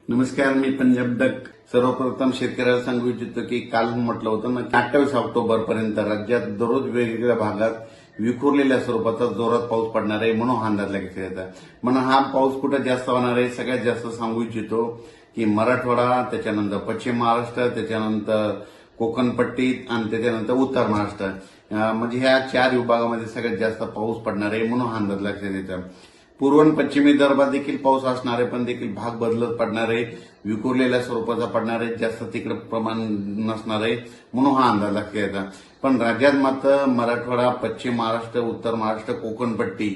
नमस्कार, मी पंजाब डक. सर्वप्रथम शेतकऱ्याला सांगू इच्छितो की काल म्हटलं होतं ना की 28 ऑक्टोबर पर्यंत राज्यात दररोज वेगवेगळ्या भागात विखुरलेल्या स्वरूपाचा जोरात पाऊस पडणार आहे म्हणून हा अंदाज लागण्यात येत आहे. म्हणून हा पाऊस कुठे जास्त होणार आहे सगळ्यात जास्त सांगू इच्छितो की मराठवाडा, त्याच्यानंतर पश्चिम महाराष्ट्र, त्याच्यानंतर कोकण पट्टी आणि त्याच्यानंतर उत्तर महाराष्ट्र, म्हणजे ह्या 4 विभागामध्ये सगळ्यात जास्त पाऊस पडणार आहे म्हणून हा अंदाज लक्षात येतो. पूर्व आणि पश्चिमी विदर्भात देखील पाऊस असणार आहे, पण देखील भाग बदलत पडणार आहे, विखुरलेल्या स्वरूपाचा पडणार आहे, जास्त तिकडे प्रमाण नसणार आहे म्हणून हा अंदाज लक्षात येतो. पण राज्यात मात्र मराठवाडा, पश्चिम महाराष्ट्र, उत्तर महाराष्ट्र, कोकणपट्टी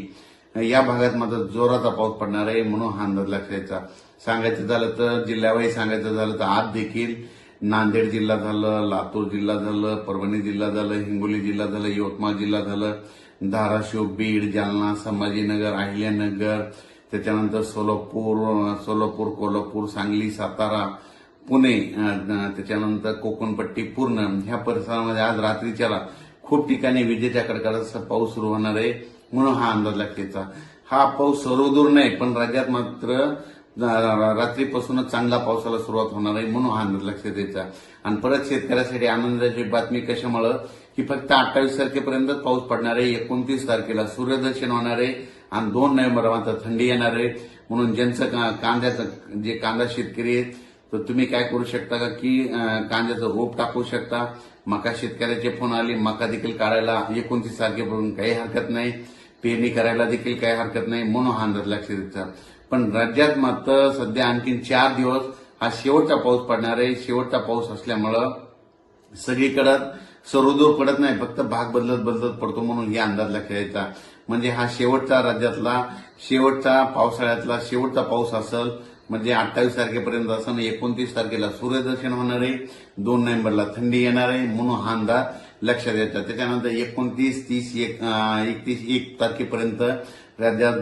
या भागात मात्र जोराचा पाऊस पडणार आहे म्हणून हा अंदाज लक्षात यायचा. सांगायचं झालं तर जिल्ह्यावाईज सांगायचं झालं तर आज देखील नांदेड जिल्हा झालं, लातूर जिल्हा झालं, परभणी जिल्हा झालं, हिंगोली जिल्हा झालं, यवतमाळ जिल्हा झालं, धाराशिव, बीड, जालना, संभाजीनगर, अहिल्यानगर, त्याच्यानंतर सोलापूर, कोल्हापूर, सांगली, सातारा, पुणे, त्याच्यानंतर कोकणपट्टी पूर्ण ह्या परिसरामध्ये आज रात्रीच्याला खूप ठिकाणी विजेच्या कडकडाटाचा पाऊस सुरू होणार आहे म्हणून हा अंदाज लागतेचा. हा पाऊस सर्वदूर नाही, पण राज्यात मात्र रात्रीपासूनच चांगला पावसाला सुरुवात होणार आहे म्हणून हा अंदाज लक्षात द्यायचा. आणि परत शेतकऱ्यासाठी आनंदाची बातमी कशामुळे की फक्त 28 तारखेपर्यंतच पाऊस पडणार आहे. 29 तारखेला सूर्यदर्शन होणार आहे आणि 2 नोव्हेंबर मात्र थंडी येणार आहे. म्हणून ज्यांचं कांद्याचं जे कांदा शेतकरी आहेत तर तुम्ही काय करू शकता का की कांद्याचं रोप टाकू शकता. मका शेतकऱ्याचे फोन आले, मका देखील काढायला 29 तारखेपर्यंत काही हरकत नाही, पेरणी करायला देखील काही हरकत नाही म्हणून हा अंदाज लक्षात द्यायचा. पण राज्यात मात्र सध्या आणखी 4 दिवस हा शेवटचा पाऊस पडणार आहे. शेवटचा पाऊस असल्यामुळं सगळीकडे सर्वदूर पडत नाही, फक्त भाग बदलत पडतो म्हणून हे अंदाज लक्षात यायचा. म्हणजे हा शेवटचा राज्यातला शेवटचा पावसाळ्यातला शेवटचा पाऊस असेल. म्हणजे 28 तारखेपर्यंत असं 29 तारखेला सूर्यदर्शन होणार आहे, 2 नोव्हेंबरला थंडी येणार आहे म्हणून हा अंदाज लक्षात यायचा. त्याच्यानंतर 29, 30, 1 तारखेपर्यंत राज्यात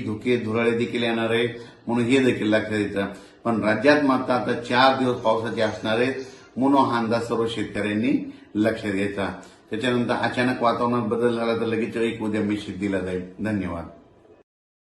धुके धुराळे देखील येणार आहे म्हणून हे देखील लक्षात यायचं. पण राज्यात मात्र आता 4 दिवस पावसाचे असणार आहेत म्हणून हा अंदाज सर्व शेतकऱ्यांनी लक्षात घ्यायचा. त्याच्यानंतर अचानक वातावरणात बदल झाला तर लगेच एक उद्या मेसेज दिला जाईल. धन्यवाद.